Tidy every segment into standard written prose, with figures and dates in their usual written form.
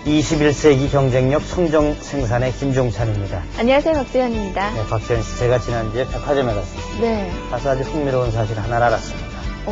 (21세기) 경쟁력 청정 생산의 김종찬입니다. 안녕하세요, 박재현입니다. 네, 박재현 씨, 제가 지난주에 백화점에 갔습니다. 네. 가서 아주 흥미로운 사실 하나를 알았습니다.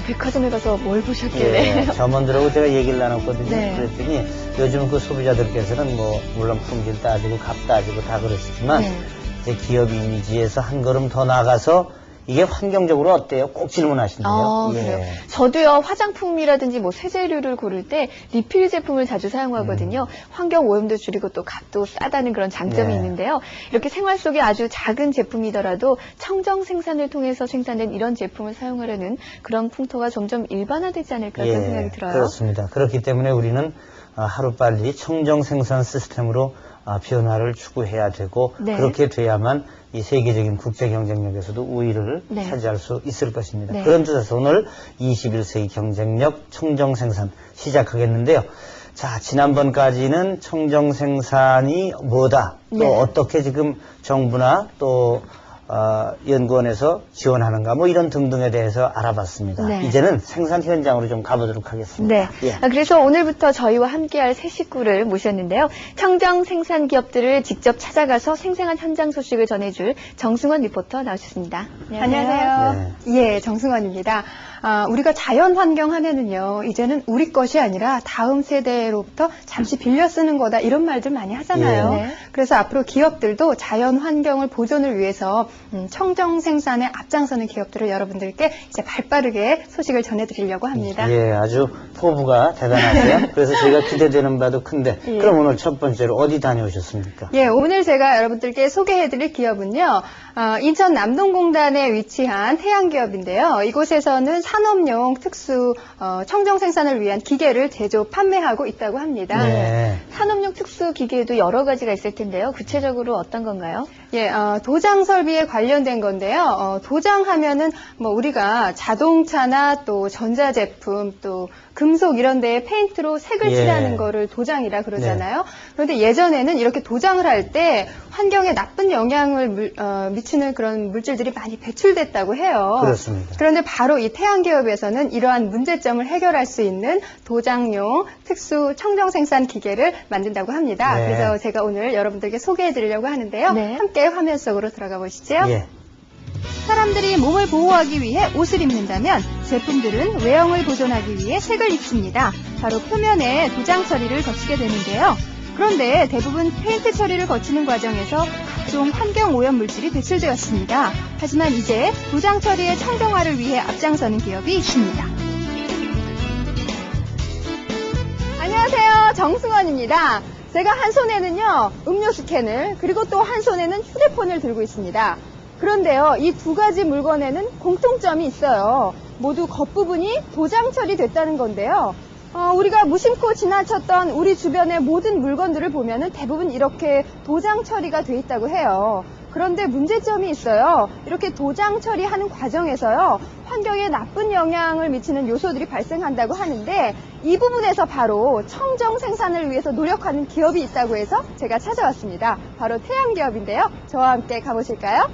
백화점에 가서 뭘 보셨길래? 점원들하고 제가 얘기를 나눴거든요. 네. 그랬더니 요즘 그 소비자들께서는 물론 품질 따지고 값 따지고 다 그러시지만 네. 이제 기업 이미지에서 한 걸음 더 나가서 이게 환경적으로 어때요? 꼭 질문하신대요. 그래요. 저도요, 화장품이라든지 세제류를 고를 때 리필 제품을 자주 사용하거든요. 환경 오염도 줄이고 또 값도 싸다는 그런 장점이 네. 있는데요. 이렇게 생활 속에 아주 작은 제품이더라도 청정 생산을 통해서 생산된 이런 제품을 사용하려는 그런 풍토가 점점 일반화되지 않을까 그런 생각이 들어요. 그렇습니다. 그렇기 때문에 우리는 하루빨리 청정 생산 시스템으로 변화를 추구해야 되고 네. 그렇게 돼야만 이 세계적인 국제 경쟁력에서도 우위를 네. 차지할 수 있을 것입니다. 네. 그런 뜻에서 오늘 21세기 경쟁력 청정 생산 시작하겠는데요. 자, 지난번까지는 청정 생산이 뭐다, 또 네. 어떻게 지금 정부나 또 연구원에서 지원하는가 이런 등등에 대해서 알아봤습니다. 네. 이제는 생산 현장으로 좀 가보도록 하겠습니다. 네. 예. 그래서 오늘부터 저희와 함께할 새 식구를 모셨는데요. 청정 생산 기업들을 직접 찾아가서 생생한 현장 소식을 전해줄 정승원 리포터 나오셨습니다. 안녕하세요. 예, 정승원입니다. 우리가 자연 환경 하면은요, 이제는 우리 것이 아니라 다음 세대로부터 잠시 빌려 쓰는 거다 이런 말들 많이 하잖아요. 네. 그래서 앞으로 기업들도 자연 환경을 보존을 위해서 청정 생산에 앞장서는 기업들을 여러분들께 이제 발빠르게 소식을 전해드리려고 합니다. 예, 아주 포부가 대단하세요. 그래서 저희가 기대되는 바도 큰데 예. 그럼 오늘 첫 번째로 어디 다녀오셨습니까? 예, 오늘 제가 여러분들께 소개해드릴 기업은요, 인천 남동공단에 위치한 태양기업인데요. 이곳에서는 산업용 특수 청정 생산을 위한 기계를 제조, 판매하고 있다고 합니다. 네. 산업용 특수 기계에도 여러 가지가 있을 텐데요. 구체적으로 어떤 건가요? 예, 도장 설비에 관련된 건데요. 도장하면은 우리가 자동차나 또 전자제품 또 금속 이런 데에 페인트로 색을 예. 칠하는 거를 도장이라 그러잖아요. 그런데 예전에는 이렇게 도장을 할 때 환경에 나쁜 영향을 미치는 그런 물질들이 많이 배출됐다고 해요. 그렇습니다. 그런데 바로 이 태양기업에서는 이러한 문제점을 해결할 수 있는 도장용 특수 청정 생산 기계를 만든다고 합니다. 네. 그래서 제가 오늘 여러분들께 소개해 드리려고 하는데요. 네. 함께 화면 속으로 들어가 보시죠. 예. 사람들이 몸을 보호하기 위해 옷을 입는다면 제품들은 외형을 보존하기 위해 색을 입습니다. 바로 표면에 도장 처리를 거치게 되는데요. 그런데 대부분 페인트 처리를 거치는 과정에서 각종 환경 오염 물질이 배출되었습니다. 하지만 이제 도장 처리의 청정화를 위해 앞장서는 기업이 있습니다. 안녕하세요, 정승원입니다. 제가 한 손에는요, 음료수 캔을, 그리고 또 한 손에는 휴대폰을 들고 있습니다. 그런데요, 이 두 가지 물건에는 공통점이 있어요. 모두 겉부분이 도장 처리됐다는 건데요. 우리가 무심코 지나쳤던 우리 주변의 모든 물건들을 보면은 대부분 이렇게 도장 처리가 돼 있다고 해요. 그런데 문제점이 있어요. 이렇게 도장 처리하는 과정에서요, 환경에 나쁜 영향을 미치는 요소들이 발생한다고 하는데 이 부분에서 바로 청정 생산을 위해서 노력하는 기업이 있다고 해서 제가 찾아왔습니다. 바로 태양기업인데요. 저와 함께 가보실까요?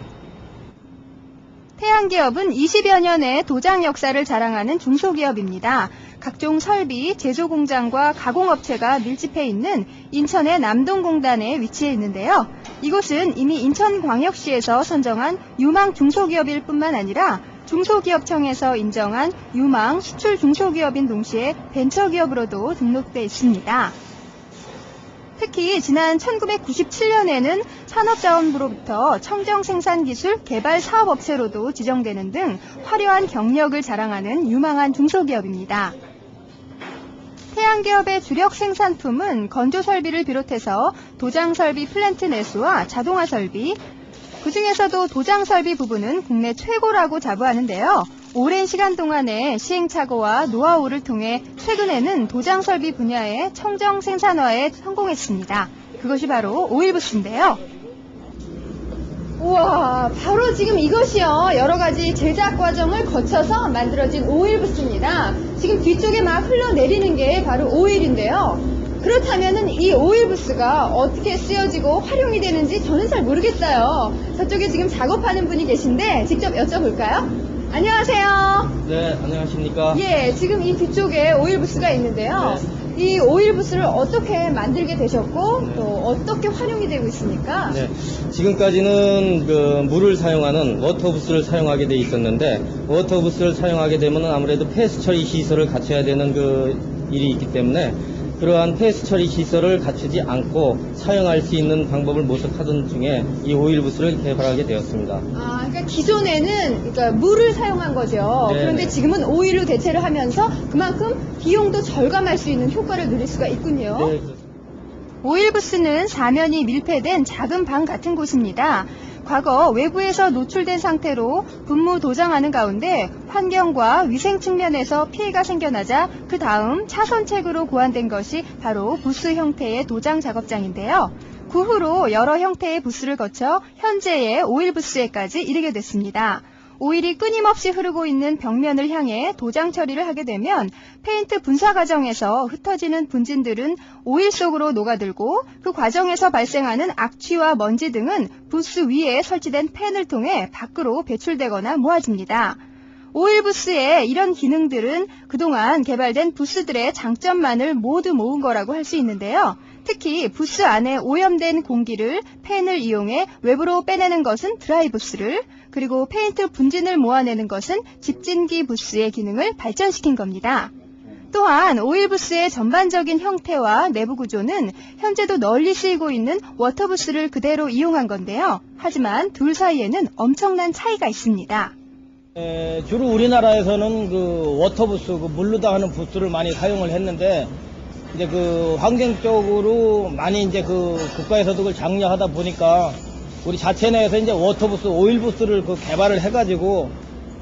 태양기업은 20여 년의 도장 역사를 자랑하는 중소기업입니다. 각종 설비, 제조 공장과 가공업체가 밀집해 있는 인천의 남동공단에 위치해 있는데요. 이곳은 이미 인천광역시에서 선정한 유망 중소기업일 뿐만 아니라 중소기업청에서 인정한 유망 수출 중소기업인 동시에 벤처기업으로도 등록돼 있습니다. 특히 지난 1997년에는 산업자원부로부터 청정생산기술 개발사업업체로도 지정되는 등 화려한 경력을 자랑하는 유망한 중소기업입니다. 태양기업의 주력 생산품은 건조설비를 비롯해서 도장설비 플랜트 내수와 자동화설비, 그중에서도 도장설비 부분은 국내 최고라고 자부하는데요. 오랜 시간 동안의 시행착오와 노하우를 통해 최근에는 도장설비 분야의 청정 생산화에 성공했습니다. 그것이 바로 오일부스인데요. 우와, 바로 지금 이것이요. 여러 가지 제작 과정을 거쳐서 만들어진 오일부스입니다. 지금 뒤쪽에 막 흘러내리는 게 바로 오일인데요. 그렇다면은 이 오일부스가 어떻게 쓰여지고 활용이 되는지 저는 잘 모르겠어요. 저쪽에 지금 작업하는 분이 계신데 직접 여쭤볼까요? 안녕하세요. 네, 안녕하십니까. 예, 지금 이 뒤쪽에 오일 부스가 있는데요. 이 오일 부스를 어떻게 만들게 되셨고 또 어떻게 활용이 되고 있습니까? 네, 지금까지는 그 물을 사용하는 워터부스를 사용하게 돼 있었는데, 워터부스를 사용하게 되면 아무래도 폐수 처리 시설을 갖춰야 되는 그 일이 있기 때문에, 그러한 폐수 처리 시설을 갖추지 않고 사용할 수 있는 방법을 모색하던 중에 이 오일부스를 개발하게 되었습니다. 아, 그러니까 기존에는 그러니까 물을 사용한 거죠. 네, 그런데 네. 지금은 오일로 대체를 하면서 그만큼 비용도 절감할 수 있는 효과를 누릴 수가 있군요. 네, 그렇습니다. 오일 부스는 사면이 밀폐된 작은 방 같은 곳입니다. 과거 외부에서 노출된 상태로 분무 도장하는 가운데 환경과 위생 측면에서 피해가 생겨나자 그 다음 차선책으로 고안된 것이 바로 부스 형태의 도장 작업장인데요. 그 후로 여러 형태의 부스를 거쳐 현재의 오일 부스에까지 이르게 됐습니다. 오일이 끊임없이 흐르고 있는 벽면을 향해 도장 처리를 하게 되면 페인트 분사 과정에서 흩어지는 분진들은 오일 속으로 녹아들고 그 과정에서 발생하는 악취와 먼지 등은 부스 위에 설치된 팬을 통해 밖으로 배출되거나 모아집니다. 오일 부스의 이런 기능들은 그동안 개발된 부스들의 장점만을 모두 모은 거라고 할 수 있는데요. 특히 부스 안에 오염된 공기를 팬을 이용해 외부로 빼내는 것은 드라이 부스를, 그리고 페인트 분진을 모아내는 것은 집진기 부스의 기능을 발전시킨 겁니다. 또한 오일 부스의 전반적인 형태와 내부 구조는 현재도 널리 쓰이고 있는 워터 부스를 그대로 이용한 건데요. 하지만 둘 사이에는 엄청난 차이가 있습니다. 주로 우리나라에서는 그 워터부스, 그 물로다 하는 부스를 많이 사용을 했는데, 이제 그 환경적으로 많이 이제 그 국가에서도 그걸 장려하다 보니까 우리 자체 내에서 이제 워터부스, 오일부스를 그 개발을 해가지고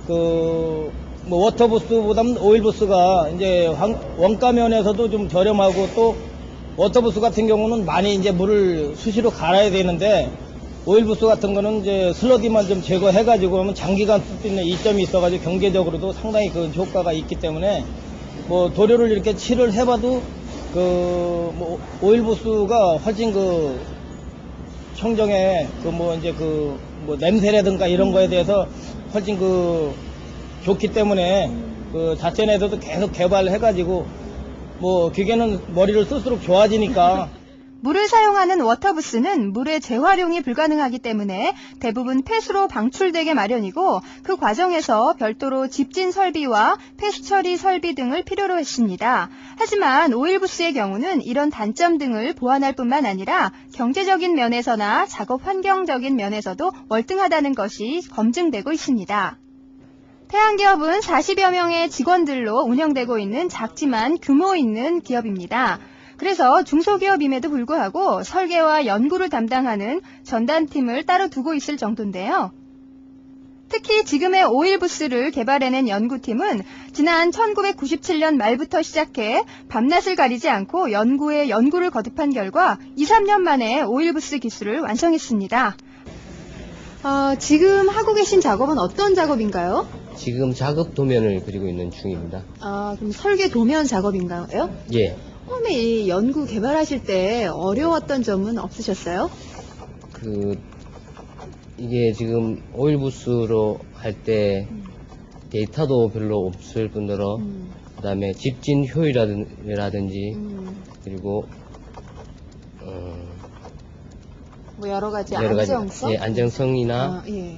그 뭐 워터부스보다는 오일부스가 이제 원가 면에서도 좀 저렴하고, 또 워터부스 같은 경우는 많이 이제 물을 수시로 갈아야 되는데, 오일부스 같은 거는 이제 슬러디만 좀 제거해가지고 하면 장기간 쓸 수 있는 이점이 있어가지고 경제적으로도 상당히 그 효과가 있기 때문에, 뭐 도료를 이렇게 칠을 해봐도 그 뭐 오일부스가 훨씬 그 청정에 그 뭐 이제 그 뭐 냄새라든가 이런 거에 대해서 훨씬 그 좋기 때문에 그 자체 내에서도 계속 개발해가지고 뭐 기계는 머리를 쓸수록 좋아지니까. 물을 사용하는 워터부스는 물의 재활용이 불가능하기 때문에 대부분 폐수로 방출되게 마련이고, 그 과정에서 별도로 집진 설비와 폐수 처리 설비 등을 필요로 했습니다. 하지만 오일부스의 경우는 이런 단점 등을 보완할 뿐만 아니라 경제적인 면에서나 작업 환경적인 면에서도 월등하다는 것이 검증되고 있습니다. 태양기업은 40여 명의 직원들로 운영되고 있는 작지만 규모 있는 기업입니다. 그래서 중소기업임에도 불구하고 설계와 연구를 담당하는 전담팀을 따로 두고 있을 정도인데요. 특히 지금의 오일부스를 개발해낸 연구팀은 지난 1997년 말부터 시작해 밤낮을 가리지 않고 연구에 연구를 거듭한 결과 2, 3년 만에 오일부스 기술을 완성했습니다. 지금 하고 계신 작업은 어떤 작업인가요? 지금 작업 도면을 그리고 있는 중입니다. 그럼 설계 도면 작업인가요? 예. 처음에 이 연구 개발하실 때 어려웠던 점은 없으셨어요? 이게 지금 오일부스로 할 때 데이터도 별로 없을 뿐더러 그다음에 집진 효율이라든지 그리고 뭐 여러 가지 여러 가지 안정성? 예, 안정성이나 예.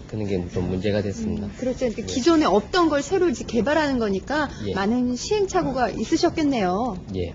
그런 게 좀 문제가 됐습니다. 그렇죠. 기존에 없던 걸 새로 이제 개발하는 거니까 예. 많은 시행착오가 있으셨겠네요. 예.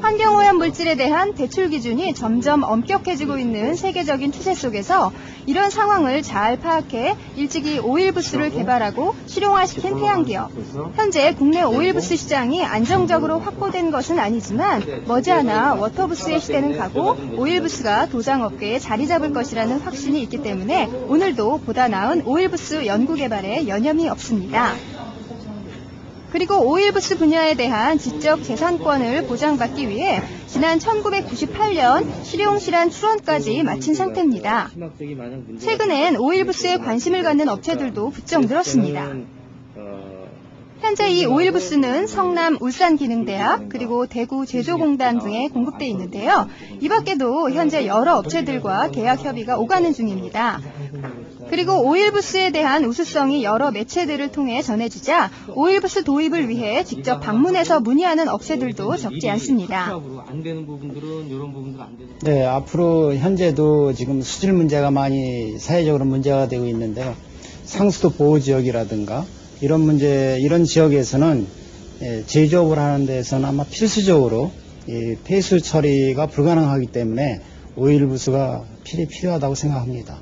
환경오염 물질에 대한 대출 기준이 점점 엄격해지고 있는 세계적인 추세 속에서 이런 상황을 잘 파악해 일찍이 오일부스를 개발하고 실용화시킨 태양기업. 현재 국내 오일부스 시장이 안정적으로 확보된 것은 아니지만 머지않아 워터부스의 시대는 가고 오일부스가 도장업계에 자리 잡을 것이라는 확신이 있기 때문에 오늘도 보다 나은 오일부스 연구 개발에 여념이 없습니다. 그리고 오일부스 분야에 대한 지적 재산권을 보장받기 위해 지난 1998년 실용실안 출원까지 마친 상태입니다. 최근엔 오일부스에 관심을 갖는 업체들도 부쩍 늘었습니다. 현재 이 오일부스는 성남 울산기능대학 그리고 대구 제조공단 등에 공급돼 있는데요. 이 밖에도 현재 여러 업체들과 계약 협의가 오가는 중입니다. 그리고 오일부스에 대한 우수성이 여러 매체들을 통해 전해지자 오일부스 도입을 위해 직접 방문해서 문의하는 업체들도 적지 않습니다. 안 되는 부분들은 이런 부분들 안 되는. 네, 앞으로 현재도 지금 수질 문제가 많이 사회적으로 문제가 되고 있는데요. 상수도 보호 지역이라든가 이런 지역에서는 제조업을 하는 데서는 아마 필수적으로 이 폐수 처리가 불가능하기 때문에 오일부스가 필요하다고 생각합니다.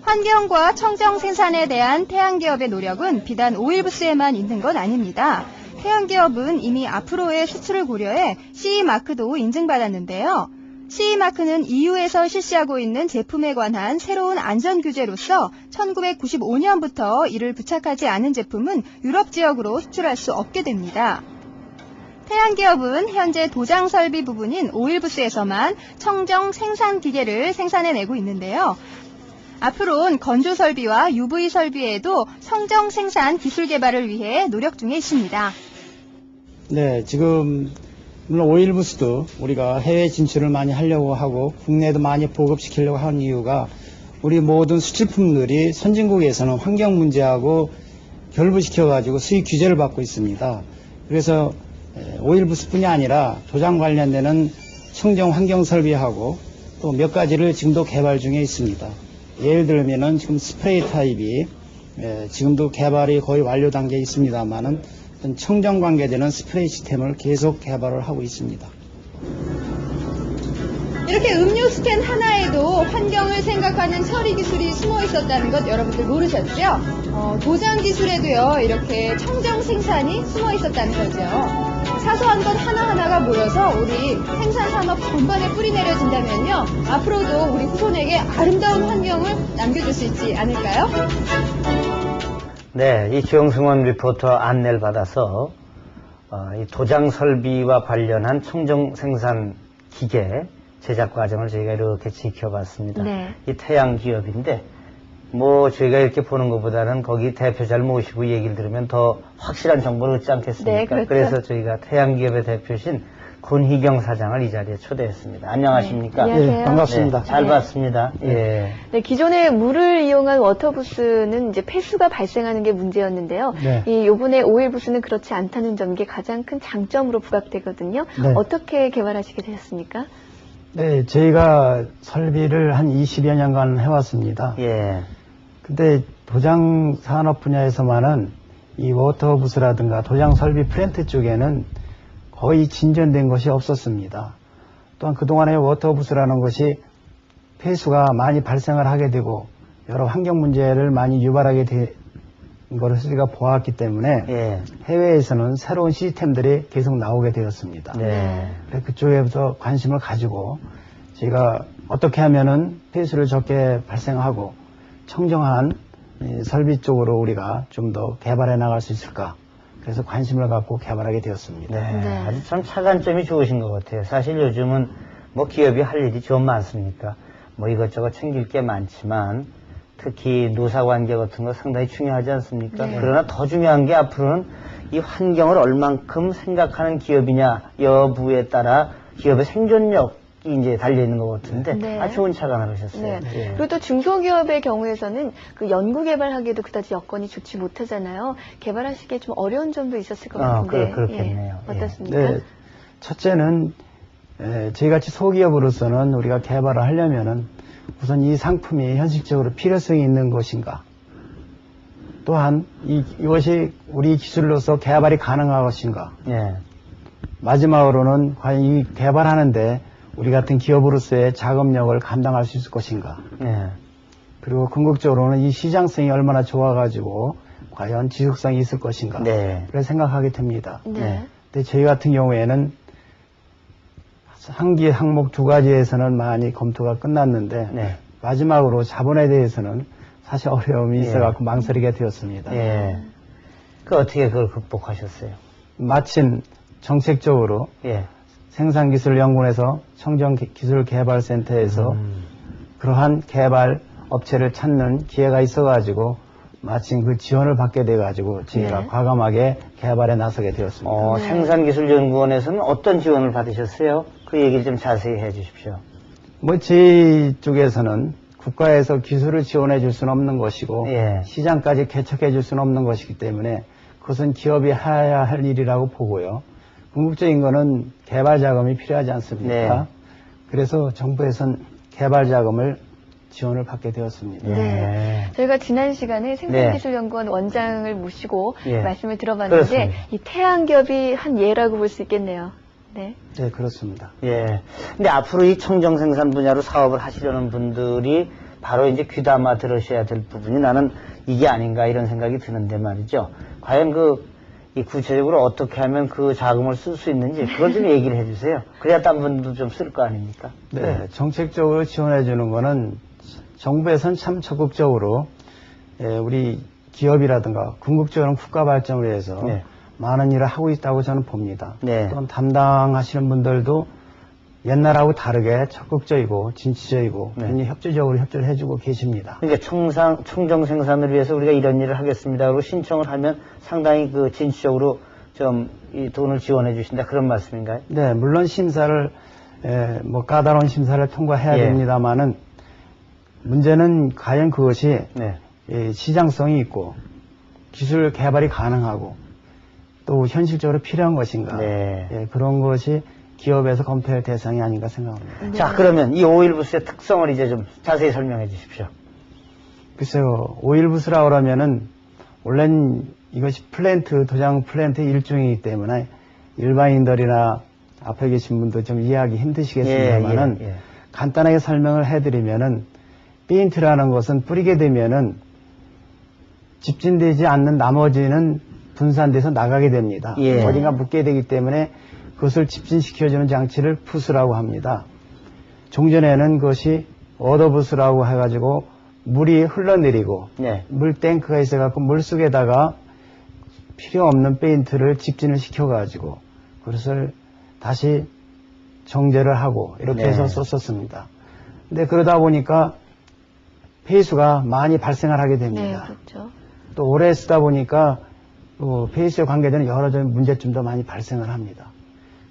환경과 청정 생산에 대한 태양기업의 노력은 비단 오일부스에만 있는 건 아닙니다. 태양기업은 이미 앞으로의 수출을 고려해 CE마크도 인증받았는데요. CE마크는 EU에서 실시하고 있는 제품에 관한 새로운 안전규제로서 1995년부터 이를 부착하지 않은 제품은 유럽 지역으로 수출할 수 없게 됩니다. 태양기업은 현재 도장 설비 부분인 오일부스에서만 청정 생산 기계를 생산해내고 있는데요. 앞으로는 건조 설비와 UV 설비에도 청정 생산 기술 개발을 위해 노력 중에 있습니다. 네, 지금 물론 오일부스도 우리가 해외 진출을 많이 하려고 하고 국내에도 많이 보급시키려고 하는 이유가 우리 모든 수출품들이 선진국에서는 환경 문제하고 결부시켜가지고 수입 규제를 받고 있습니다. 그래서 오일부스뿐이 아니라 도장 관련되는 청정 환경 설비하고 또 몇 가지를 지금도 개발 중에 있습니다. 예를 들면은 지금 스프레이 타입이 지금도 개발이 거의 완료 단계에 있습니다만은 청정 관계되는 스프레이 시스템을 계속 개발을 하고 있습니다. 이렇게 음료 스캔 하나에도 환경을 생각하는 처리 기술이 숨어 있었다는 것 여러분들 모르셨죠? 도장 기술에도요, 이렇게 청정 생산이 숨어 있었다는 거죠. 사소한 것 하나하나가 모여서 우리 생산산업 전반에 뿌리내려진다면요, 앞으로도 우리 후손에게 아름다운 환경을 남겨줄 수 있지 않을까요? 네, 이 조영승원 리포터 안내를 받아서 이 도장 설비와 관련한 청정 생산 기계 제작 과정을 저희가 이렇게 지켜봤습니다. 네. 이 태양 기업인데 뭐 저희가 이렇게 보는 것보다는 거기 대표자를 모시고 얘기를 들으면 더 확실한 정보를 얻지 않겠습니까? 네, 그렇죠. 그래서 저희가 태양 기업의 대표신 권희경 사장을 이 자리에 초대했습니다. 안녕하십니까? 네, 안녕하세요. 예, 반갑습니다. 네, 잘 네. 봤습니다. 예. 네, 기존에 물을 이용한 워터부스는 이제 폐수가 발생하는 게 문제였는데요. 네. 이 요번에 오일부스는 그렇지 않다는 점이 가장 큰 장점으로 부각되거든요. 네. 어떻게 개발하시게 되셨습니까? 네, 저희가 설비를 한 20여 년간 해왔습니다. 예. 근데 도장 산업 분야에서만은 이 워터부스라든가 도장 설비 플랜트 쪽에는 거의 진전된 것이 없었습니다. 또한 그동안의 워터부스라는 것이 폐수가 많이 발생을 하게 되고 여러 환경 문제를 많이 유발하게 된 것을 우리가 보았기 때문에 예. 해외에서는 새로운 시스템들이 계속 나오게 되었습니다. 네. 그래서 그쪽에서 관심을 가지고 저희가 어떻게 하면은 폐수를 적게 발생하고 청정한 설비 쪽으로 우리가 좀 더 개발해 나갈 수 있을까? 그래서 관심을 갖고 개발하게 되었습니다. 네, 네. 아주 참 차관점이 좋으신 것 같아요. 사실 요즘은 뭐 기업이 할 일이 좀 많습니까? 뭐 이것저것 챙길 게 많지만 특히 노사관계 같은 거 상당히 중요하지 않습니까? 네. 그러나 더 중요한 게 앞으로는 이 환경을 얼만큼 생각하는 기업이냐 여부에 따라 기업의 생존력이 이제 달려있는 것 같은데 네. 아주 좋은 차관을 하셨어요. 네. 예. 그리고 또 중소기업의 경우에서는 그 연구 개발하기에도 그다지 여건이 좋지 못하잖아요. 개발하시기에 좀 어려운 점도 있었을 것 같은데. 그렇겠네요. 예. 어떻습니까? 네, 첫째는 저희같이 소기업으로서는 우리가 개발을 하려면은 우선 이 상품이 현실적으로 필요성이 있는 것인가, 또한 이것이 우리 기술로서 개발이 가능한 것인가, 예. 마지막으로는 과연 이 개발하는데 우리 같은 기업으로서의 작업력을 감당할 수 있을 것인가, 예. 그리고 궁극적으로는 이 시장성이 얼마나 좋아가지고 과연 지속성이 있을 것인가, 네. 그렇게 생각하게 됩니다. 네. 근데 저희 같은 경우에는 한기 항목 두 가지에서는 많이 검토가 끝났는데 네. 마지막으로 자본에 대해서는 사실 어려움이 예. 있어갖고 망설이게 되었습니다. 예. 그 어떻게 그걸 극복하셨어요? 마침 정책적으로 예. 생산기술연구원에서 청정기술개발센터에서 그러한 개발 업체를 찾는 기회가 있어가지고 마침 그 지원을 받게 돼가지고 저희가 네. 과감하게 개발에 나서게 되었습니다. 네. 생산기술연구원에서는 어떤 지원을 받으셨어요? 그 얘기를 좀 자세히 해 주십시오. 뭐 저희 쪽에서는 국가에서 기술을 지원해 줄 수는 없는 것이고 예. 시장까지 개척해 줄 수는 없는 것이기 때문에 그것은 기업이 해야 할 일이라고 보고요. 궁극적인 거는 개발 자금이 필요하지 않습니까? 네. 그래서 정부에선 개발 자금을 지원을 받게 되었습니다. 네. 저희가 지난 시간에 생산기술연구원 원장을 모시고 예. 말씀을 들어봤는데 그렇습니다. 이 태양기업이 한 예라고 볼 수 있겠네요. 네. 네, 그렇습니다. 예. 근데 앞으로 이 청정 생산 분야로 사업을 하시려는 분들이 바로 이제 귀담아 들으셔야 될 부분이 나는 이게 아닌가 이런 생각이 드는데 말이죠. 과연 이 구체적으로 어떻게 하면 그 자금을 쓸 수 있는지 그걸 좀 얘기를 해주세요. 그래야 딴 분도 좀 쓸 거 아닙니까? 네, 정책적으로 지원해 주는 거는 정부에선 참 적극적으로 우리 기업이라든가 궁극적으로 국가 발전을 위해서 네. 많은 일을 하고 있다고 저는 봅니다. 네. 또한 담당하시는 분들도 옛날하고 다르게 적극적이고 진취적이고 네. 굉장히 협조적으로 협조를 해주고 계십니다. 그러니까 청정 생산을 위해서 우리가 이런 일을 하겠습니다. 그리고 신청을 하면 상당히 진취적으로 좀 이 돈을 지원해 주신다 그런 말씀인가요? 네, 물론 심사를 뭐 까다로운 심사를 통과해야 예. 됩니다만은 문제는 과연 그것이 네. 시장성이 있고 기술 개발이 가능하고 또 현실적으로 필요한 것인가 네. 그런 것이 기업에서 검토할 대상이 아닌가 생각합니다. 자, 그러면 이 오일부스의 특성을 이제 좀 자세히 설명해 주십시오. 글쎄요, 오일부스라고 그러면은 원래는 이것이 도장 플랜트 일종이기 때문에 일반인들이나 앞에 계신 분도 좀 이해하기 힘드시겠습니다만은 예. 간단하게 설명을 해드리면은 페인트라는 것은 뿌리게 되면은 집진되지 않는 나머지는 분산돼서 나가게 됩니다. 예. 어딘가 묻게 되기 때문에 그것을 집진시켜주는 장치를 푸스라고 합니다. 종전에는 그것이 워더부스라고 해가지고 물이 흘러내리고 네. 물탱크가 있어갖고 물속에다가 필요 없는 페인트를 집진을 시켜가지고 그것을 다시 정제를 하고 이렇게 네. 해서 썼었습니다. 근데 그러다 보니까 폐수가 많이 발생을 하게 네, 됩니다. 그렇죠. 또 오래 쓰다 보니까 폐수에 관계되는 여러 문제점도 많이 발생을 합니다.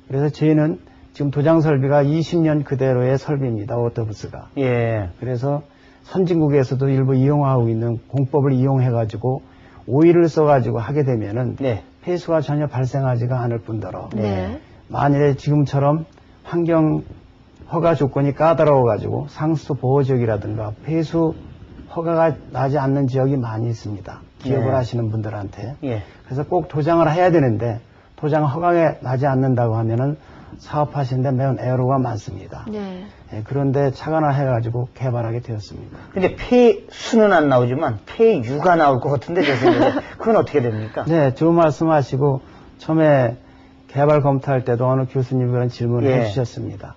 그래서 저희는 지금 도장 설비가 20년 그대로의 설비입니다. 워터부스가. 예. 그래서 선진국에서도 일부 이용하고 있는 공법을 이용해가지고 오일을 써가지고 하게 되면은 네. 폐수가 전혀 발생하지가 않을 뿐더러 네. 만일에 지금처럼 환경 허가 조건이 까다로워가지고 상수 보호 지역이라든가 폐수 허가가 나지 않는 지역이 많이 있습니다. 기업을 네. 하시는 분들한테. 예. 그래서 꼭 도장을 해야 되는데 도장 허가가 나지 않는다고 하면은 사업하시는데 매우 애로가 많습니다. 네. 예, 그런데 착안을 해가지고 개발하게 되었습니다. 근데 폐수는 안 나오지만 폐유가 나올 것 같은데 제 생각에 그건 어떻게 됩니까? 네, 좋은 말씀하시고 처음에 개발 검토할 때도 어느 교수님이 그런 질문을 예. 해주셨습니다.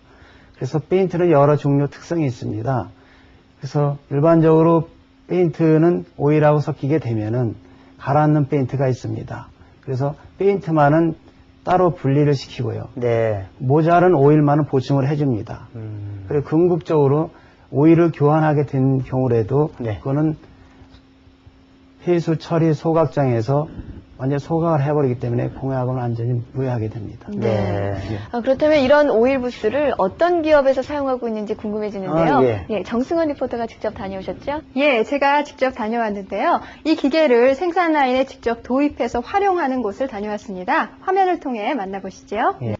그래서 페인트는 여러 종류 특성이 있습니다. 그래서 일반적으로 페인트는 오일하고 섞이게 되면은 가라앉는 페인트가 있습니다. 그래서 페인트만은 따로 분리를 시키고요. 네. 모자른 오일만은 보충을 해줍니다. 그리고 궁극적으로 오일을 교환하게 된 경우라도 네. 그거는 폐수 처리 소각장에서 완전 소각을 해버리기 때문에 공해하고는 완전히 무해하게 됩니다. 네. 그렇다면 이런 오일 부스를 어떤 기업에서 사용하고 있는지 궁금해지는데요. 아, 예. 예, 정승원 리포터가 직접 다녀오셨죠? 예, 제가 직접 다녀왔는데요. 이 기계를 생산 라인에 직접 도입해서 활용하는 곳을 다녀왔습니다. 화면을 통해 만나보시죠. 예.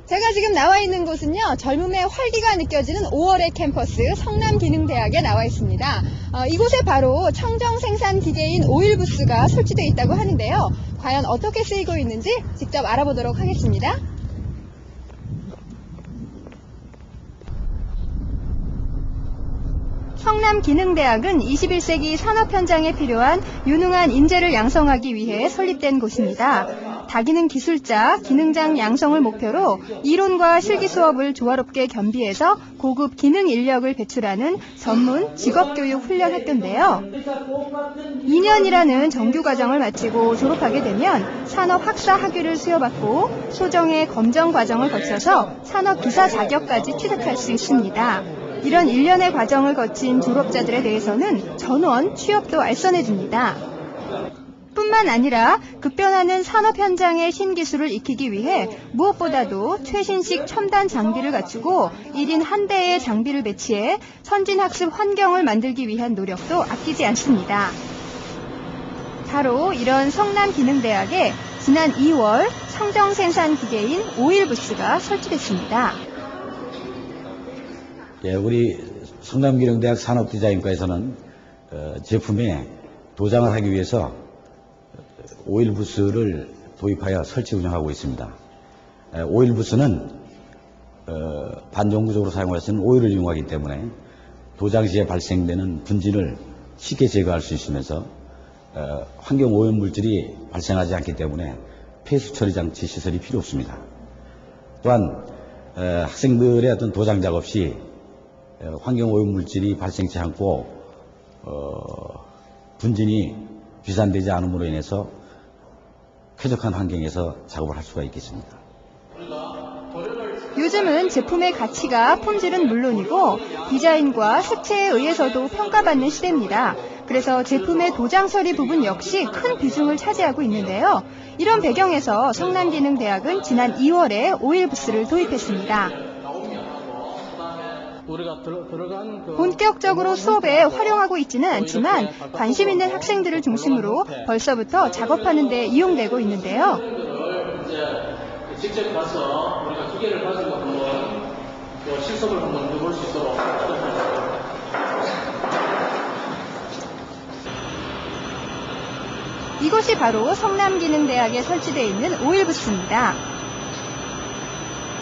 제가 지금 나와 있는 곳은요, 젊음의 활기가 느껴지는 5월의 캠퍼스 성남기능대학에 나와 있습니다. 이곳에 바로 청정 생산 기계인 오일부스가 설치되어 있다고 하는데요. 과연 어떻게 쓰이고 있는지 직접 알아보도록 하겠습니다. 성남기능대학은 21세기 산업 현장에 필요한 유능한 인재를 양성하기 위해 설립된 곳입니다. 다기능 기술자, 기능장 양성을 목표로 이론과 실기 수업을 조화롭게 겸비해서 고급 기능 인력을 배출하는 전문 직업교육 훈련 학교인데요. 2년이라는 정규 과정을 마치고 졸업하게 되면 산업 학사 학위를 수여받고 소정의 검정 과정을 거쳐서 산업 기사 자격까지 취득할 수 있습니다. 이런 1년의 과정을 거친 졸업자들에 대해서는 전원 취업도 알선해줍니다. 뿐만 아니라 급변하는 산업 현장의 신기술을 익히기 위해 무엇보다도 최신식 첨단 장비를 갖추고 1인 한 대의 장비를 배치해 선진학습 환경을 만들기 위한 노력도 아끼지 않습니다. 바로 이런 성남기능대학에 지난 2월 청정생산기계인 오일부스가 설치됐습니다. 예, 우리 성남기능대학 산업디자인과에서는 제품에 도장을 하기 위해서 오일부스를 도입하여 설치 운영하고 있습니다. 오일부스는 반정구적으로 사용할 수 있는 오일을 이용하기 때문에 도장 시에 발생되는 분진을 쉽게 제거할 수 있으면서 환경 오염물질이 발생하지 않기 때문에 폐수 처리 장치 시설이 필요 없습니다. 또한 학생들의 어떤 도장 작업 시 환경 오염물질이 발생치 않고 분진이 비산되지 않음으로 인해서 쾌적한 환경에서 작업을 할 수가 있겠습니다. 요즘은 제품의 가치가 품질은 물론이고 디자인과 색채에 의해서도 평가받는 시대입니다. 그래서 제품의 도장 처리 부분 역시 큰 비중을 차지하고 있는데요. 이런 배경에서 성남기능대학은 지난 2월에 오일부스를 도입했습니다. 본격적으로 수업에 활용하고 있지는 않지만 관심 있는 학생들을 중심으로 벌써부터 작업하는 데 이용되고 있는데요. 직접 가서 우리가 기계를 가지고 한번 실습을 한번 해볼 수 있도록 이곳이 바로 성남기능대학에 설치되어 있는 오일부스입니다.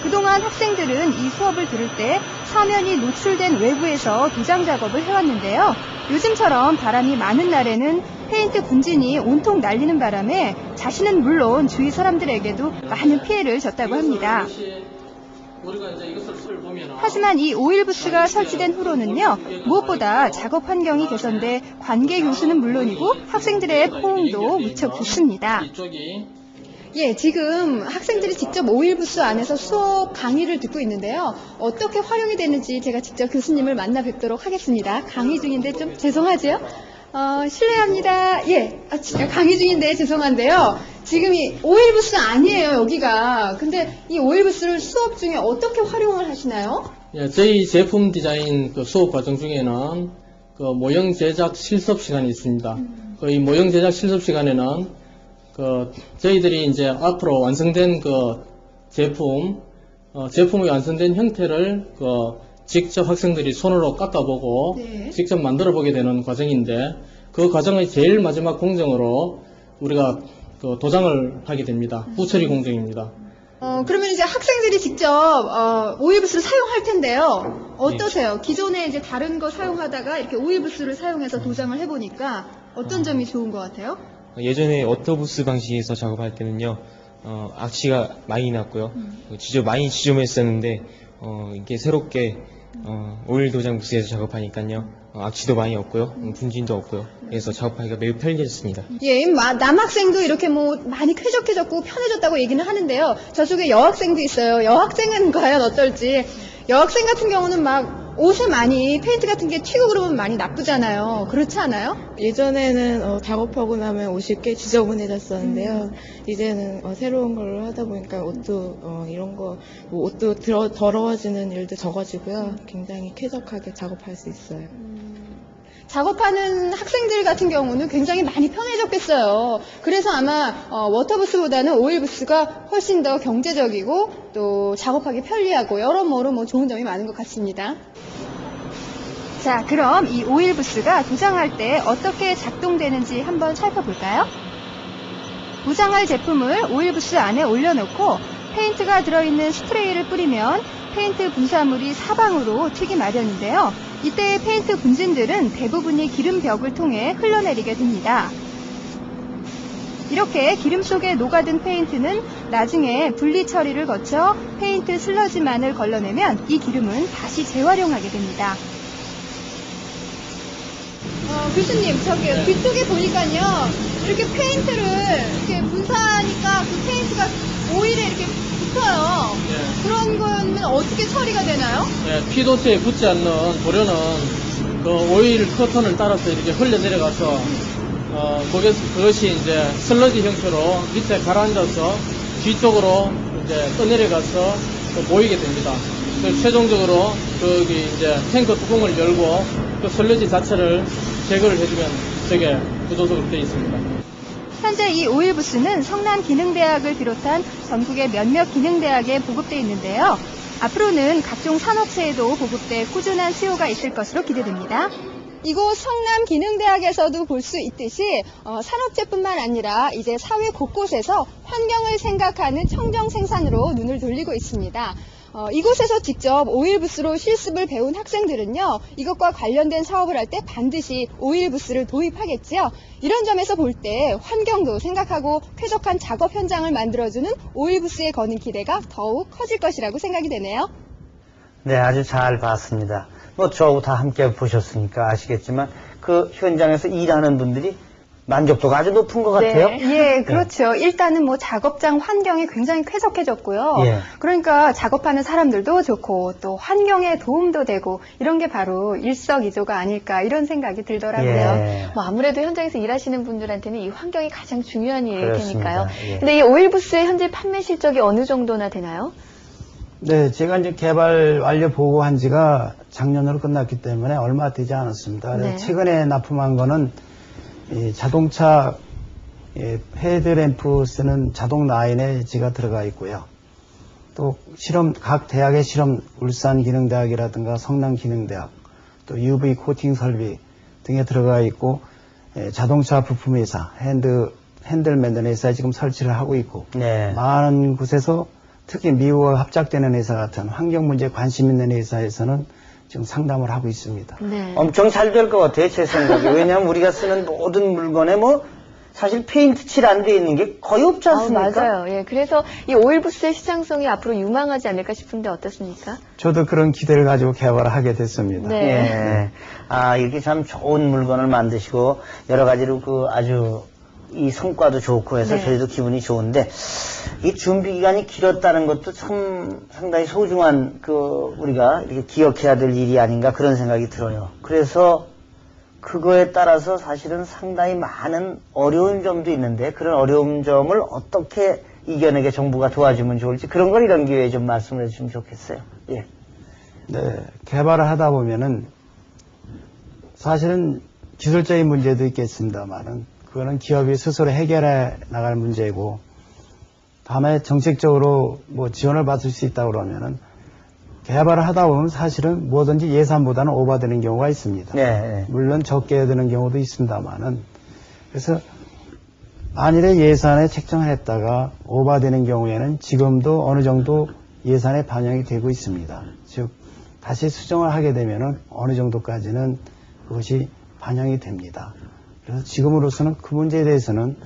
그동안 학생들은 이 수업을 들을 때 사면이 노출된 외부에서 도장 작업을 해왔는데요. 요즘처럼 바람이 많은 날에는 페인트 분진이 온통 날리는 바람에 자신은 물론 주위 사람들에게도 많은 피해를 줬다고 합니다. 하지만 이 오일부스가 설치된 후로는요, 무엇보다 작업 환경이 개선돼 관계 교수는 물론이고 학생들의 호응도 무척 좋습니다. 예, 지금 학생들이 직접 오일부스 안에서 수업 강의를 듣고 있는데요. 어떻게 활용이 되는지 제가 직접 교수님을 만나 뵙도록 하겠습니다. 강의 중인데 좀 죄송하죠? 실례합니다. 예, 강의 중인데 죄송한데요. 지금 이 오일부스 아니에요, 여기가. 근데 이 오일부스를 수업 중에 어떻게 활용을 하시나요? 예, 저희 제품 디자인 수업 과정 중에는 모형 제작 실습 시간이 있습니다. 이 모형 제작 실습 시간에는 저희들이 이제 앞으로 완성된 제품이 완성된 형태를 직접 학생들이 손으로 깎아보고 네. 직접 만들어보게 되는 과정인데 그 과정의 제일 마지막 공정으로 우리가 도장을 하게 됩니다. 후처리 공정입니다. 그러면 이제 학생들이 직접 오일부스를 사용할 텐데요. 어떠세요? 기존에 이제 다른 거 사용하다가 이렇게 오일부스를 사용해서 도장을 해보니까 어떤 점이 좋은 것 같아요? 예전에 워터부스 방식에서 작업할 때는요, 악취가 많이 났고요. 많이 지저분했었는데, 이게 새롭게, 오일 도장 부스에서 작업하니까요, 악취도 많이 없고요, 분진도 없고요. 그래서 작업하기가 매우 편리해졌습니다. 예, 남학생도 이렇게 많이 쾌적해졌고 편해졌다고 얘기는 하는데요. 저쪽에 여학생도 있어요. 여학생은 과연 어떨지. 여학생 같은 경우는 옷에 많이 페인트 같은 게 튀고 그러면 많이 나쁘잖아요. 그렇지 않아요? 예전에는 작업하고 나면 옷이 꽤 지저분해졌었는데요. 이제는 새로운 걸로 하다 보니까 옷도 이런 거 옷도 더러워지는 일도 적어지고요. 굉장히 쾌적하게 작업할 수 있어요. 작업하는 학생들 같은 경우는 굉장히 많이 편해졌겠어요. 그래서 아마 워터부스보다는 오일부스가 훨씬 더 경제적이고 또 작업하기 편리하고 여러모로 좋은 점이 많은 것 같습니다. 자, 그럼 이 오일부스가 도장할 때 어떻게 작동되는지 한번 살펴볼까요? 도장할 제품을 오일부스 안에 올려놓고 페인트가 들어있는 스프레이를 뿌리면 페인트 분사물이 사방으로 튀기 마련인데요. 이때의 페인트 분진들은 대부분이 기름벽을 통해 흘러내리게 됩니다. 이렇게 기름 속에 녹아든 페인트는 나중에 분리 처리를 거쳐 페인트 슬러지만을 걸러내면 이 기름은 다시 재활용하게 됩니다. 교수님, 뒤쪽에 보니까요, 이렇게 페인트를 이렇게 분사하니까 그 페인트가 오일에 이렇게 붙어요. 예. 그런 거는 어떻게 처리가 되나요? 예, 피도체에 붙지 않는 도료는 오일 커튼을 따라서 이렇게 흘러 내려가서 그것이 이제 슬러지 형태로 밑에 가라앉아서 뒤쪽으로 이제 떠내려가서 모이게 됩니다. 그래서 최종적으로 거기 이제 탱크 뚜껑을 열고 그 슬러지 자체를 제거를 해주면 되게 구조적으로 되어 있습니다. 현재 이 오일 부스는 성남기능대학을 비롯한 전국의 몇몇 기능대학에 보급되어 있는데요. 앞으로는 각종 산업체에도 보급돼 꾸준한 수요가 있을 것으로 기대됩니다. 이곳 성남기능대학에서도 볼 수 있듯이 산업체뿐만 아니라 이제 사회 곳곳에서 환경을 생각하는 청정 생산으로 눈을 돌리고 있습니다. 이곳에서 직접 오일 부스로 실습을 배운 학생들은요, 이것과 관련된 사업을 할 때 반드시 오일 부스를 도입하겠지요. 이런 점에서 볼 때 환경도 생각하고 쾌적한 작업 현장을 만들어주는 오일 부스에 거는 기대가 더욱 커질 것이라고 생각이 되네요. 네, 아주 잘 봤습니다. 뭐 저하고 다 함께 보셨으니까 아시겠지만 그 현장에서 일하는 분들이 만족도가 아주 높은 것 같아요. 예, 그렇죠. 일단은 뭐 작업장 환경이 굉장히 쾌적해졌고요. 예. 그러니까 작업하는 사람들도 좋고 또 환경에 도움도 되고 이런 게 바로 일석이조가 아닐까 이런 생각이 들더라고요. 예. 뭐 아무래도 현장에서 일하시는 분들한테는 이 환경이 가장 중요한 일일 그렇습니다. 테니까요. 예. 근데 이 오일 부스의 현재 판매 실적이 어느 정도나 되나요? 네, 제가 이제 개발 완료 보고한 지가 작년으로 끝났기 때문에 얼마 되지 않았습니다. 그래서 네. 최근에 납품한 거는 이 자동차 헤드램프 쓰는 자동 라인에 제가 들어가 있고요. 또 각 대학의 실험, 울산기능대학이라든가 성남기능대학, 또 UV 코팅 설비 등에 들어가 있고, 자동차 부품회사, 핸들 만드는 회사에 지금 설치를 하고 있고, 네. 많은 곳에서 특히 미국과 합작되는 회사 같은 환경 문제에 관심 있는 회사에서는 지금 상담을 하고 있습니다. 네. 엄청 잘 될 것 같아요, 제 생각에. 왜냐하면 우리가 쓰는 모든 물건에 뭐 사실 페인트 칠 안 돼 있는 게 거의 없지 않습니까? 맞아요. 예, 그래서 이 오일 부스의 시장성이 앞으로 유망하지 않을까 싶은데 어떻습니까? 저도 그런 기대를 가지고 개발을 하게 됐습니다. 네. 예. 아, 이렇게 참 좋은 물건을 만드시고 여러 가지로 아주 이 성과도 좋고 해서 네. 저희도 기분이 좋은데 이 준비 기간이 길었다는 것도 참 상당히 소중한 우리가 이렇게 기억해야 될 일이 아닌가 그런 생각이 들어요. 그래서 그거에 따라서 사실은 상당히 많은 어려운 점도 있는데 그런 어려운 점을 어떻게 이겨내게 정부가 도와주면 좋을지 그런 걸 이런 기회에 좀 말씀을 해주시면 좋겠어요. 예. 네, 개발을 하다 보면은 사실은 기술적인 문제도 있겠습니다만은 그거는 기업이 스스로 해결해 나갈 문제고 다음에 정책적으로 뭐 지원을 받을 수 있다 그러면은 개발을 하다 보면 사실은 뭐든지 예산보다는 오버되는 경우가 있습니다. 네. 물론 적게 되는 경우도 있습니다만은 그래서 만일에 예산에 책정을 했다가 오버되는 경우에는 지금도 어느 정도 예산에 반영이 되고 있습니다. 즉 다시 수정을 하게 되면은 어느 정도까지는 그것이 반영이 됩니다. 그래서 지금으로서는 그 문제에 대해서는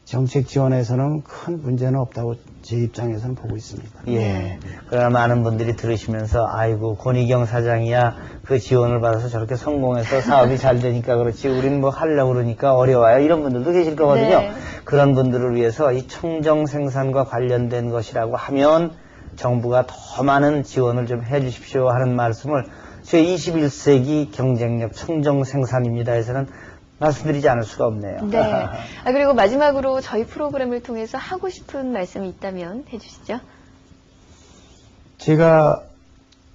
정책 지원에서는 큰 문제는 없다고 제 입장에서는 보고 있습니다. 예. 그러나 많은 분들이 들으시면서 아이고 권희경 사장이야 그 지원을 받아서 저렇게 성공해서 사업이 잘 되니까 그렇지 우리는 뭐 하려고 그러니까 어려워요 이런 분들도 계실 거거든요. 네. 그런 분들을 위해서 이 청정 생산과 관련된 것이라고 하면 정부가 더 많은 지원을 좀 해주십시오 하는 말씀을 저희 21세기 경쟁력 청정 생산입니다 해서는 말씀드리지 않을 수가 없네요. 네. 그리고 마지막으로 저희 프로그램을 통해서 하고 싶은 말씀이 있다면 해주시죠. 제가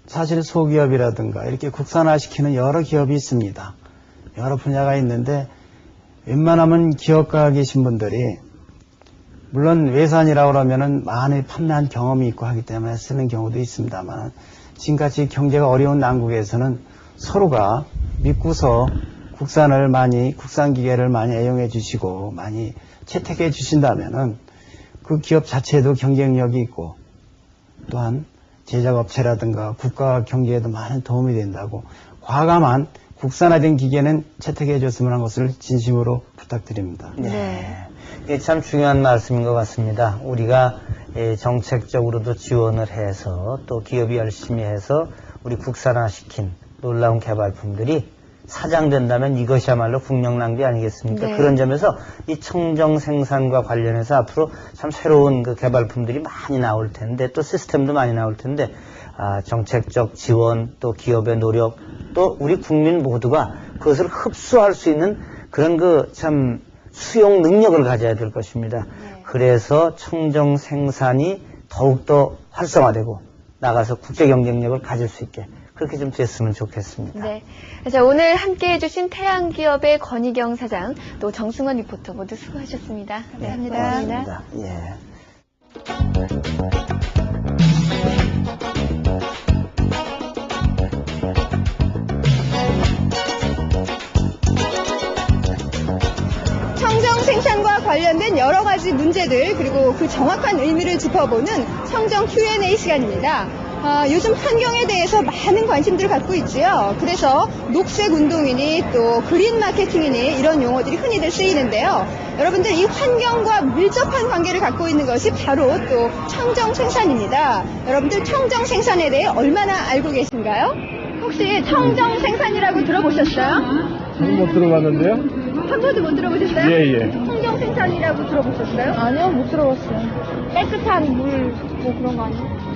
사실 소기업이라든가 이렇게 국산화시키는 여러 기업이 있습니다. 여러 분야가 있는데 웬만하면 기업가 계신 분들이 물론 외산이라고 그러면은 많이 판매한 경험이 있고 하기 때문에 쓰는 경우도 있습니다만 지금같이 경제가 어려운 난국에서는 서로가 믿고서 국산 기계를 많이 애용해 주시고 많이 채택해 주신다면은 그 기업 자체도 경쟁력이 있고 또한 제작업체라든가 국가 경제에도 많은 도움이 된다고 과감한 국산화된 기계는 채택해 줬으면 하는 것을 진심으로 부탁드립니다. 네. 이게 참 중요한 말씀인 것 같습니다. 우리가 정책적으로도 지원을 해서 또 기업이 열심히 해서 우리 국산화시킨 놀라운 개발품들이 사장된다면 이것이야말로 국력 낭비 아니겠습니까? 네. 그런 점에서 이 청정 생산과 관련해서 앞으로 참 새로운 그 개발품들이 많이 나올 텐데 또 시스템도 많이 나올 텐데 정책적 지원 또 기업의 노력 또 우리 국민 모두가 그것을 흡수할 수 있는 그런 참 수용 능력을 가져야 될 것입니다. 그래서 청정 생산이 더욱더 활성화되고 나가서 국제 경쟁력을 가질 수 있게 그렇게 좀 됐으면 좋겠습니다. 네. 자, 오늘 함께 해주신 태양기업의 권희경 사장, 또 정승원 리포터 모두 수고하셨습니다. 감사합니다. 고맙습니다. 예. 청정 생산과 관련된 여러 가지 문제들 그리고 그 정확한 의미를 짚어보는 청정 Q&A 시간입니다. 요즘 환경에 대해서 많은 관심들을 갖고 있지요. 그래서 녹색 운동이니 또 그린 마케팅이니 이런 용어들이 흔히들 쓰이는데요. 여러분들 이 환경과 밀접한 관계를 갖고 있는 것이 바로 또 청정 생산입니다. 여러분들 청정 생산에 대해 얼마나 알고 계신가요? 혹시 청정 생산이라고 들어보셨어요? 못 들어봤는데요? 한 번도 못 들어보셨어요? 예. 청정 생산이라고 들어보셨어요? 아니요, 못 들어봤어요. 깨끗한 물, 뭐 그런 거 아니에요?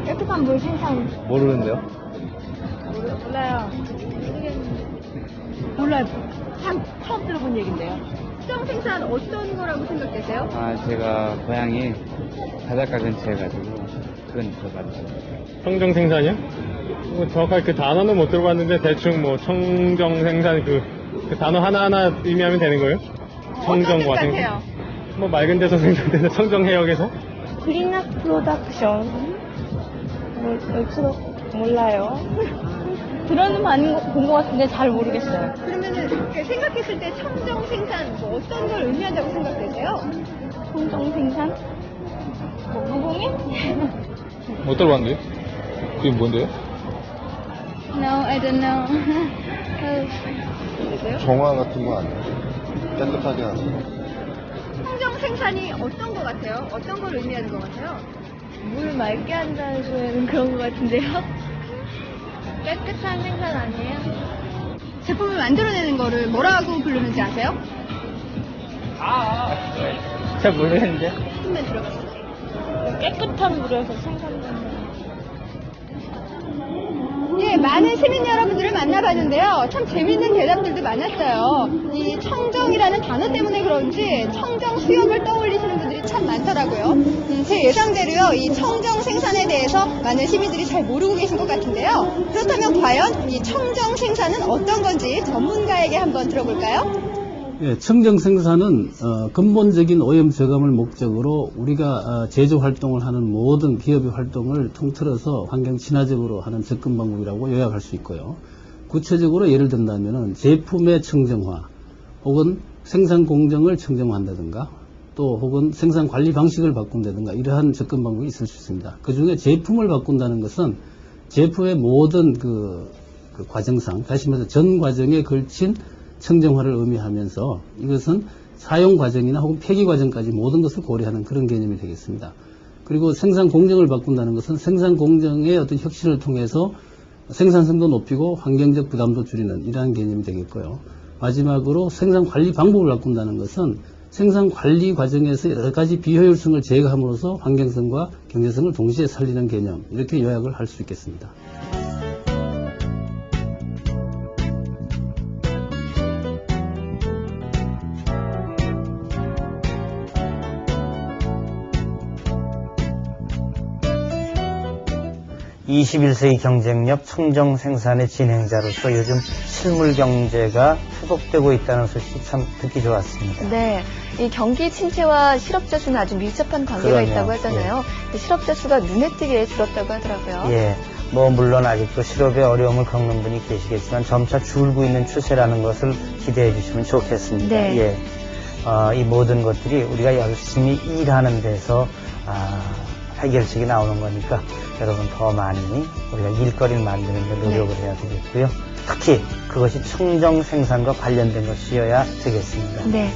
깨끗한 물 생산. 모르는데요? 몰라요. 처음 들어본 얘기인데요. 청정 생산 어떤 거라고 생각되세요? 제가 고향이 바닷가 근처에 가지고 그건 들어봤죠. 청정 생산이요? 뭐 정확하게 그 단어는 못 들어봤는데 대충 뭐 청정 생산 그 단어 하나하나 의미하면 되는 거예요? 청정과 생산. 뭐 맑은 데서 생산되는 청정 해역에서? 그린업 프로덕션. 몰라요. 들어는 많이 본 것 같은데 잘 모르겠어요. 그러면은 생각했을 때 청정 생산 뭐 어떤 걸 의미한다고 생각되세요? 청정 생산? 뭐 무공해? 못 들어봤는데? 그게 뭔데요? No, I don't know. 정화 같은 거 아니에요? 깨끗하게 하는 거. 청정 생산이 어떤 거 같아요? 어떤 걸 의미하는 것 같아요? 물 맑게 한다는 소리는 그런 것 같은데요? 깨끗한 생산 아니에요? 제품을 만들어내는 거를 뭐라고 부르는지 아세요? 잘 모르겠는데. 조금만 들어봤어요. 깨끗한 물에서 생산되는. 예, 많은 시민 여러분들을 만나봤는데요. 참 재밌는 대답들도 많았어요. 이 청정이라는 단어 때문에 그런지 청정 수염을 떠올리시는 분들이 참 많더라고요. 제 예상대로요, 이 청정 생산에 대해서 많은 시민들이 잘 모르고 계신 것 같은데요. 그렇다면 과연 이 청정 생산은 어떤 건지 전문가에게 한번 들어볼까요? 예, 청정 생산은 근본적인 오염 저감을 목적으로 우리가 제조 활동을 하는 모든 기업의 활동을 통틀어서 환경 친화적으로 하는 접근 방법이라고 요약할 수 있고요. 구체적으로 예를 든다면 제품의 청정화 혹은 생산 공정을 청정화한다든가 또 혹은 생산 관리 방식을 바꾼다든가 이러한 접근 방법이 있을 수 있습니다. 그 중에 제품을 바꾼다는 것은 제품의 모든 그 과정상, 다시 말해서 전 과정에 걸친 청정화를 의미하면서 이것은 사용 과정이나 혹은 폐기 과정까지 모든 것을 고려하는 그런 개념이 되겠습니다. 그리고 생산 공정을 바꾼다는 것은 생산 공정의 어떤 혁신을 통해서 생산성도 높이고 환경적 부담도 줄이는 이러한 개념이 되겠고요. 마지막으로 생산 관리 방법을 바꾼다는 것은 생산 관리 과정에서 여러 가지 비효율성을 제거함으로써 환경성과 경제성을 동시에 살리는 개념, 이렇게 요약을 할 수 있겠습니다. (21세기) 경쟁력 청정 생산의 진행자로서 요즘 실물 경제가 회복되고 있다는 소식이 참 듣기 좋았습니다. 네, 이 경기 침체와 실업자 수는 아주 밀접한 관계가 그러네요. 있다고 하잖아요. 근데 실업자 수가 눈에 띄게 줄었다고 하더라고요. 예, 뭐 물론 아직도 실업에 어려움을 겪는 분이 계시겠지만 점차 줄고 있는 추세라는 것을 기대해 주시면 좋겠습니다. 네. 예, 이 모든 것들이 우리가 열심히 일하는 데서 해결책이 나오는 거니까 여러분 더 많이 우리가 일거리를 만드는 데 노력을 해야 되겠고요. 특히 그것이 청정 생산과 관련된 것이어야 되겠습니다. 네.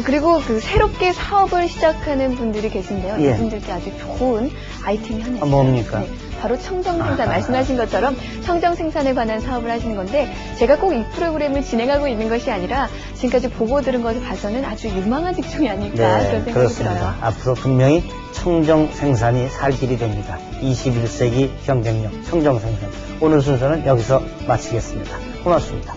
그리고 그 새롭게 사업을 시작하는 분들이 계신데요. 예. 이분들께 아주 좋은 아이템이 하나 있어요. 뭡니까? 네, 바로 청정 생산. 말씀하신 것처럼 청정 생산에 관한 사업을 하시는 건데 제가 꼭 이 프로그램을 진행하고 있는 것이 아니라 지금까지 보고 들은 것을 봐서는 아주 유망한 직종이 아닐까 그런 생각이 그렇습니다. 들어요. 앞으로 분명히 청정 생산이 살 길이 됩니다. 21세기 경쟁력 청정 생산. 오늘 순서는 여기서 마치겠습니다. 고맙습니다.